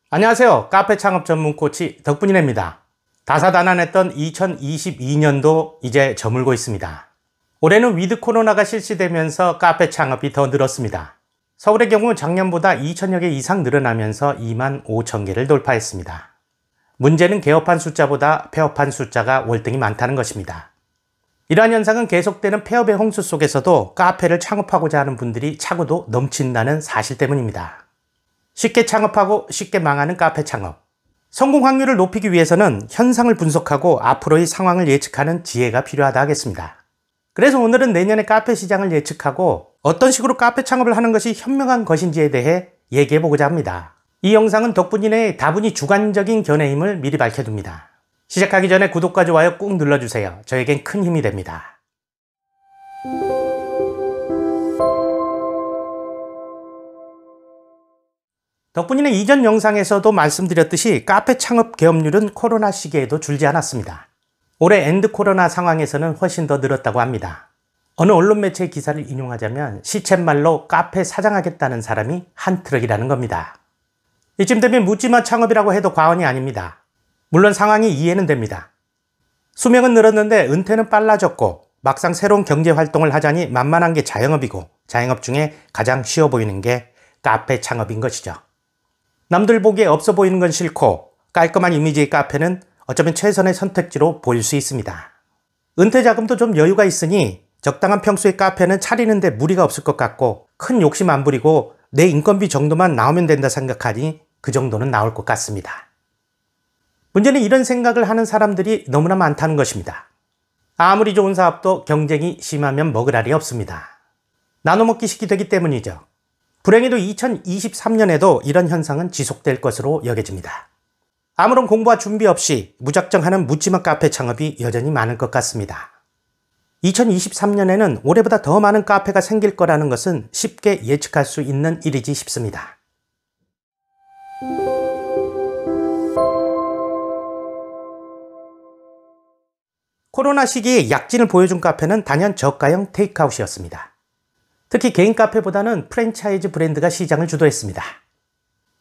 안녕하세요. 카페 창업 전문 코치 덕분이네입니다. 다사다난했던 2022년도 이제 저물고 있습니다. 올해는 위드 코로나가 실시되면서 카페 창업이 더 늘었습니다. 서울의 경우 작년보다 2천여 개 이상 늘어나면서 2만 5천 개를 돌파했습니다. 문제는 개업한 숫자보다 폐업한 숫자가 월등히 많다는 것입니다. 이러한 현상은 계속되는 폐업의 홍수 속에서도 카페를 창업하고자 하는 분들이 차고도 넘친다는 사실 때문입니다. 쉽게 창업하고 쉽게 망하는 카페 창업. 성공 확률을 높이기 위해서는 현상을 분석하고 앞으로의 상황을 예측하는 지혜가 필요하다 하겠습니다. 그래서 오늘은 내년의 카페 시장을 예측하고 어떤 식으로 카페 창업을 하는 것이 현명한 것인지에 대해 얘기해 보고자 합니다. 이 영상은 덕분이네의 다분히 주관적인 견해임을 미리 밝혀둡니다. 시작하기 전에 구독과 좋아요 꾹 눌러주세요. 저에겐 큰 힘이 됩니다. 덕분이네 이전 영상에서도 말씀드렸듯이 카페 창업 개업률은 코로나 시기에도 줄지 않았습니다. 올해 엔드 코로나 상황에서는 훨씬 더 늘었다고 합니다. 어느 언론 매체의 기사를 인용하자면 시쳇말로 카페 사장하겠다는 사람이 한 트럭이라는 겁니다. 이쯤 되면 묻지마 창업이라고 해도 과언이 아닙니다. 물론 상황이 이해는 됩니다. 수명은 늘었는데 은퇴는 빨라졌고 막상 새로운 경제 활동을 하자니 만만한 게 자영업이고 자영업 중에 가장 쉬워 보이는 게 카페 창업인 것이죠. 남들 보기에 없어 보이는 건 싫고 깔끔한 이미지의 카페는 어쩌면 최선의 선택지로 보일 수 있습니다. 은퇴 자금도 좀 여유가 있으니 적당한 평수의 카페는 차리는데 무리가 없을 것 같고 큰 욕심 안 부리고 내 인건비 정도만 나오면 된다 생각하니 그 정도는 나올 것 같습니다. 문제는 이런 생각을 하는 사람들이 너무나 많다는 것입니다. 아무리 좋은 사업도 경쟁이 심하면 먹을 알이 없습니다. 나눠먹기식이 되기 때문이죠. 불행히도 2023년에도 이런 현상은 지속될 것으로 여겨집니다. 아무런 공부와 준비 없이 무작정 하는 묻지마 카페 창업이 여전히 많을 것 같습니다. 2023년에는 올해보다 더 많은 카페가 생길 거라는 것은 쉽게 예측할 수 있는 일이지 싶습니다. 코로나 시기에 약진을 보여준 카페는 단연 저가형 테이크아웃이었습니다. 특히 개인 카페보다는 프랜차이즈 브랜드가 시장을 주도했습니다.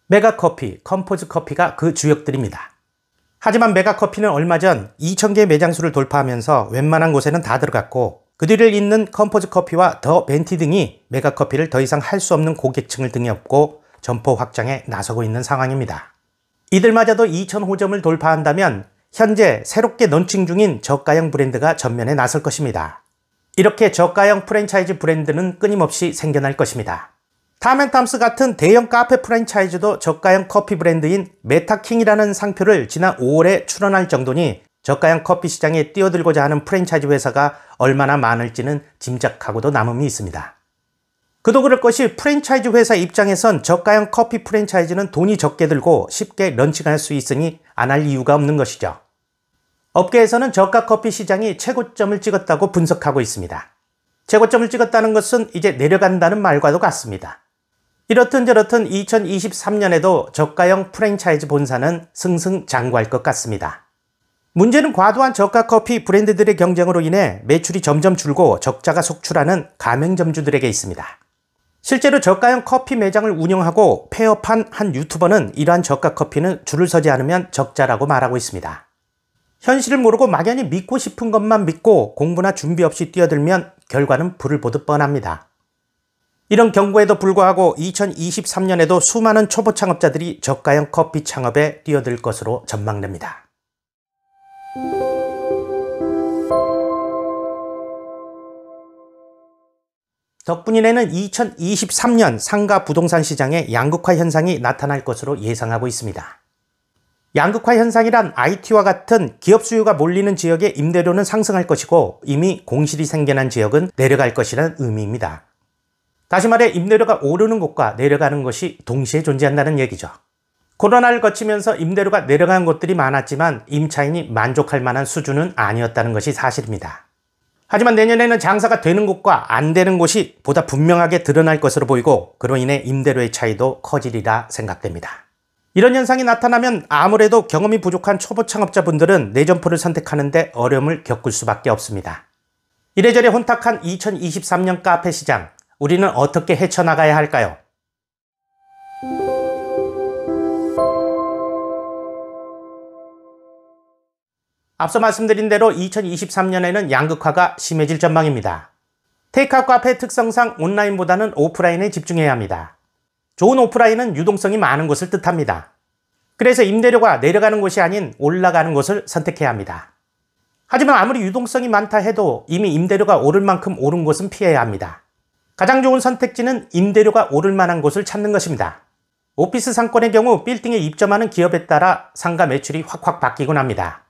메가커피, 컴포즈커피가 그 주역들입니다. 하지만 메가커피는 얼마 전 2,000개의 매장수를 돌파하면서 웬만한 곳에는 다 들어갔고 그 뒤를 잇는 컴포즈커피와 더 벤티 등이 메가커피를 더 이상 할 수 없는 고객층을 등에 업고 점포 확장에 나서고 있는 상황입니다. 이들마저도 2,000호점을 돌파한다면 현재 새롭게 런칭 중인 저가형 브랜드가 전면에 나설 것입니다. 이렇게 저가형 프랜차이즈 브랜드는 끊임없이 생겨날 것입니다. 타멘탐스 같은 대형 카페 프랜차이즈도 저가형 커피 브랜드인 메타킹이라는 상표를 지난 5월에 출원할 정도니 저가형 커피 시장에 뛰어들고자 하는 프랜차이즈 회사가 얼마나 많을지는 짐작하고도 남음이 있습니다. 그도 그럴 것이 프랜차이즈 회사 입장에선 저가형 커피 프랜차이즈는 돈이 적게 들고 쉽게 런칭할 수 있으니 안 할 이유가 없는 것이죠. 업계에서는 저가 커피 시장이 최고점을 찍었다고 분석하고 있습니다. 최고점을 찍었다는 것은 이제 내려간다는 말과도 같습니다. 이렇든 저렇든 2023년에도 저가형 프랜차이즈 본사는 승승장구할 것 같습니다. 문제는 과도한 저가 커피 브랜드들의 경쟁으로 인해 매출이 점점 줄고 적자가 속출하는 가맹점주들에게 있습니다. 실제로 저가형 커피 매장을 운영하고 폐업한 한 유튜버는 이러한 저가 커피는 줄을 서지 않으면 적자라고 말하고 있습니다. 현실을 모르고 막연히 믿고 싶은 것만 믿고 공부나 준비 없이 뛰어들면 결과는 불을 보듯 뻔합니다. 이런 경고에도 불구하고 2023년에도 수많은 초보 창업자들이 저가형 커피 창업에 뛰어들 것으로 전망됩니다. 덕분이네는 2023년 상가 부동산 시장에 양극화 현상이 나타날 것으로 예상하고 있습니다. 양극화 현상이란 IT와 같은 기업 수요가 몰리는 지역의 임대료는 상승할 것이고 이미 공실이 생겨난 지역은 내려갈 것이라는 의미입니다. 다시 말해 임대료가 오르는 곳과 내려가는 것이 동시에 존재한다는 얘기죠. 코로나를 거치면서 임대료가 내려간 곳들이 많았지만 임차인이 만족할 만한 수준은 아니었다는 것이 사실입니다. 하지만 내년에는 장사가 되는 곳과 안 되는 곳이 보다 분명하게 드러날 것으로 보이고 그로 인해 임대료의 차이도 커지리라 생각됩니다. 이런 현상이 나타나면 아무래도 경험이 부족한 초보 창업자분들은 내 점포를 선택하는데 어려움을 겪을 수밖에 없습니다. 이래저래 혼탁한 2023년 카페 시장, 우리는 어떻게 헤쳐나가야 할까요? 앞서 말씀드린 대로 2023년에는 양극화가 심해질 전망입니다. 테이크아웃 카페의 특성상 온라인보다는 오프라인에 집중해야 합니다. 좋은 오프라인은 유동성이 많은 곳을 뜻합니다. 그래서 임대료가 내려가는 곳이 아닌 올라가는 곳을 선택해야 합니다. 하지만 아무리 유동성이 많다 해도 이미 임대료가 오를 만큼 오른 곳은 피해야 합니다. 가장 좋은 선택지는 임대료가 오를 만한 곳을 찾는 것입니다. 오피스 상권의 경우 빌딩에 입점하는 기업에 따라 상가 매출이 확확 바뀌곤 합니다.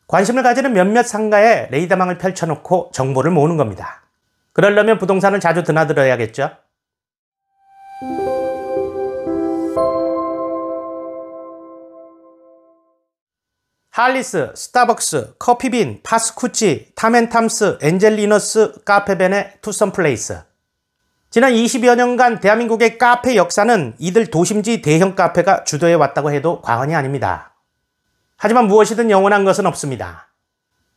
관심을 가지는 몇몇 상가에 레이더망을 펼쳐놓고 정보를 모으는 겁니다. 그러려면 부동산을 자주 드나들어야겠죠. 할리스, 스타벅스, 커피빈, 파스쿠치, 탐앤탐스, 엔젤리너스, 카페벤의 투썸플레이스. 지난 20여 년간 대한민국의 카페 역사는 이들 도심지 대형 카페가 주도해 왔다고 해도 과언이 아닙니다. 하지만 무엇이든 영원한 것은 없습니다.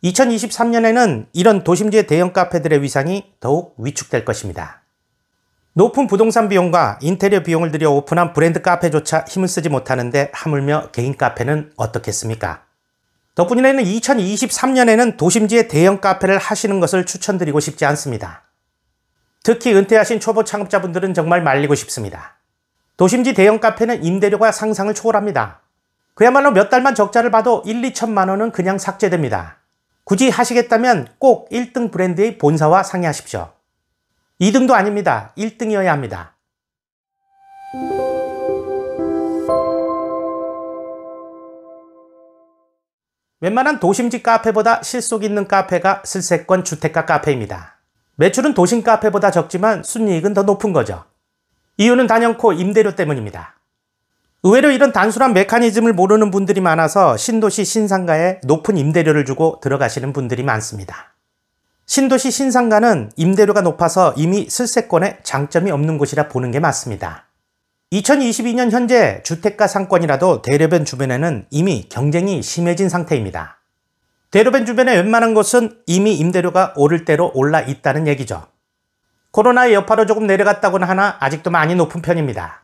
2023년에는 이런 도심지의 대형 카페들의 위상이 더욱 위축될 것입니다. 높은 부동산 비용과 인테리어 비용을 들여 오픈한 브랜드 카페조차 힘을 쓰지 못하는데 하물며 개인 카페는 어떻겠습니까? 덕분이라는 2023년에는 도심지의 대형 카페를 하시는 것을 추천드리고 싶지 않습니다. 특히 은퇴하신 초보 창업자분들은 정말 말리고 싶습니다. 도심지 대형 카페는 임대료가 상상을 초월합니다. 그야말로 몇 달만 적자를 봐도 1, 2천만 원은 그냥 삭제됩니다. 굳이 하시겠다면 꼭 1등 브랜드의 본사와 상의하십시오. 2등도 아닙니다. 1등이어야 합니다. 웬만한 도심지 카페보다 실속 있는 카페가 슬세권 주택가 카페입니다. 매출은 도심 카페보다 적지만 순이익은 더 높은 거죠. 이유는 단연코 임대료 때문입니다. 의외로 이런 단순한 메커니즘을 모르는 분들이 많아서 신도시 신상가에 높은 임대료를 주고 들어가시는 분들이 많습니다. 신도시 신상가는 임대료가 높아서 이미 슬세권에 장점이 없는 곳이라 보는 게 맞습니다. 2022년 현재 주택가 상권이라도 대로변 주변에는 이미 경쟁이 심해진 상태입니다. 대로변 주변의 웬만한 곳은 이미 임대료가 오를 대로 올라 있다는 얘기죠. 코로나의 여파로 조금 내려갔다고는 하나 아직도 많이 높은 편입니다.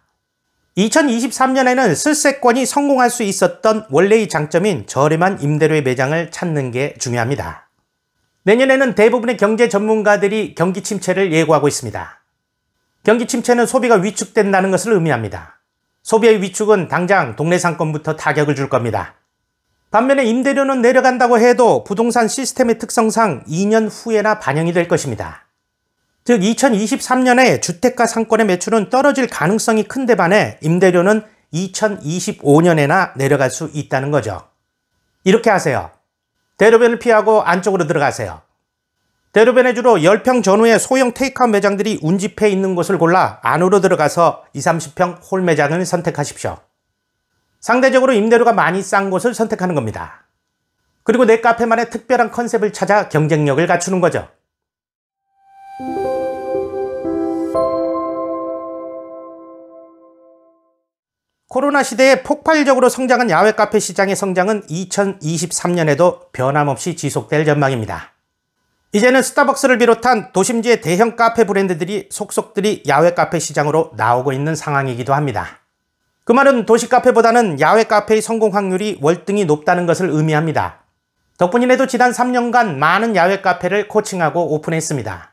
2023년에는 슬세권이 성공할 수 있었던 원래의 장점인 저렴한 임대료의 매장을 찾는 게 중요합니다. 내년에는 대부분의 경제 전문가들이 경기 침체를 예고하고 있습니다. 경기 침체는 소비가 위축된다는 것을 의미합니다. 소비의 위축은 당장 동네 상권부터 타격을 줄 겁니다. 반면에 임대료는 내려간다고 해도 부동산 시스템의 특성상 2년 후에나 반영이 될 것입니다. 즉 2023년에 주택가 상권의 매출은 떨어질 가능성이 큰데 반해 임대료는 2025년에나 내려갈 수 있다는 거죠. 이렇게 하세요. 대로변을 피하고 안쪽으로 들어가세요. 대로변에 주로 10평 전후의 소형 테이크아웃 매장들이 운집해 있는 곳을 골라 안으로 들어가서 20, 30평 홀 매장을 선택하십시오. 상대적으로 임대료가 많이 싼 곳을 선택하는 겁니다. 그리고 내 카페만의 특별한 컨셉을 찾아 경쟁력을 갖추는 거죠. 코로나 시대에 폭발적으로 성장한 야외 카페 시장의 성장은 2023년에도 변함없이 지속될 전망입니다. 이제는 스타벅스를 비롯한 도심지의 대형 카페 브랜드들이 속속들이 야외 카페 시장으로 나오고 있는 상황이기도 합니다. 그 말은 도시 카페보다는 야외 카페의 성공 확률이 월등히 높다는 것을 의미합니다. 덕분이라도 지난 3년간 많은 야외 카페를 코칭하고 오픈했습니다.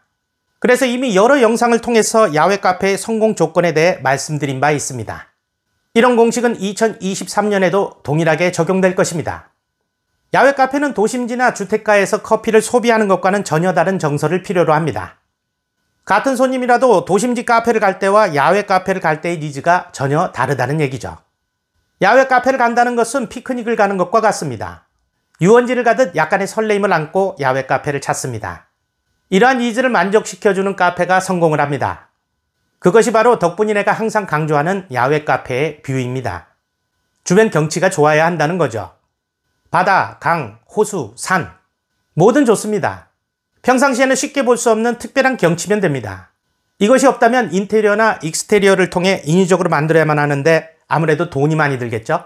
그래서 이미 여러 영상을 통해서 야외 카페의 성공 조건에 대해 말씀드린 바 있습니다. 이런 공식은 2023년에도 동일하게 적용될 것입니다. 야외 카페는 도심지나 주택가에서 커피를 소비하는 것과는 전혀 다른 정서를 필요로 합니다. 같은 손님이라도 도심지 카페를 갈 때와 야외 카페를 갈 때의 니즈가 전혀 다르다는 얘기죠. 야외 카페를 간다는 것은 피크닉을 가는 것과 같습니다. 유원지를 가듯 약간의 설레임을 안고 야외 카페를 찾습니다. 이러한 니즈를 만족시켜주는 카페가 성공을 합니다. 그것이 바로 덕분이네가 항상 강조하는 야외 카페의 뷰입니다. 주변 경치가 좋아야 한다는 거죠. 바다, 강, 호수, 산 뭐든 좋습니다. 평상시에는 쉽게 볼 수 없는 특별한 경치면 됩니다. 이것이 없다면 인테리어나 익스테리어를 통해 인위적으로 만들어야만 하는데 아무래도 돈이 많이 들겠죠?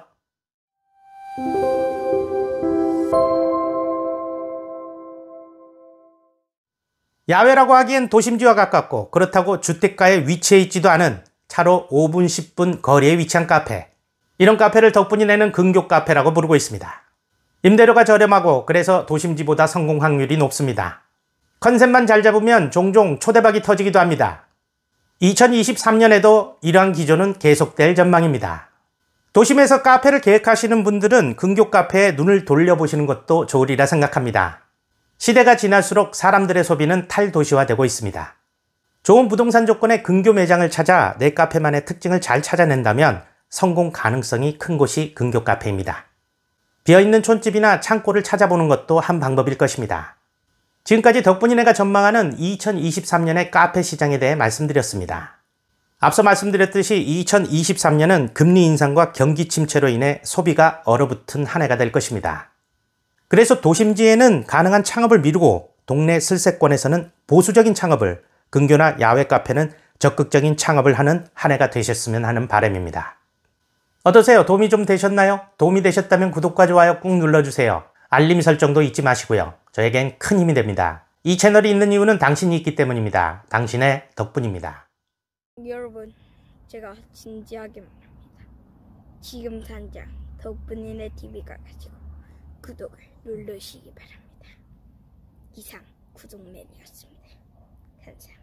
야외라고 하기엔 도심지와 가깝고 그렇다고 주택가에 위치해 있지도 않은 차로 5분, 10분 거리에 위치한 카페. 이런 카페를 덕분이네는 근교 카페라고 부르고 있습니다. 임대료가 저렴하고 그래서 도심지보다 성공 확률이 높습니다. 컨셉만 잘 잡으면 종종 초대박이 터지기도 합니다. 2023년에도 이러한 기조는 계속될 전망입니다. 도심에서 카페를 계획하시는 분들은 근교 카페에 눈을 돌려보시는 것도 좋으리라 생각합니다. 시대가 지날수록 사람들의 소비는 탈도시화되고 있습니다. 좋은 부동산 조건의 근교 매장을 찾아 내 카페만의 특징을 잘 찾아낸다면 성공 가능성이 큰 곳이 근교 카페입니다. 비어있는 촌집이나 창고를 찾아보는 것도 한 방법일 것입니다. 지금까지 덕분이네가 전망하는 2023년의 카페 시장에 대해 말씀드렸습니다. 앞서 말씀드렸듯이 2023년은 금리 인상과 경기 침체로 인해 소비가 얼어붙은 한 해가 될 것입니다. 그래서 도심지에는 가능한 창업을 미루고 동네 슬세권에서는 보수적인 창업을, 근교나 야외 카페는 적극적인 창업을 하는 한 해가 되셨으면 하는 바람입니다. 어떠세요? 도움이 좀 되셨나요? 도움이 되셨다면 구독과 좋아요 꾹 눌러주세요. 알림 설정도 잊지 마시고요. 저에겐 큰 힘이 됩니다. 이 채널이 있는 이유는 당신이 있기 때문입니다. 당신의 덕분입니다. 여러분, 제가 진지하게 말합니다. 지금 당장 덕분이네 TV가 가지고 구독을 누르시기 바랍니다. 이상 구독맨이었습니다. 감사합니다.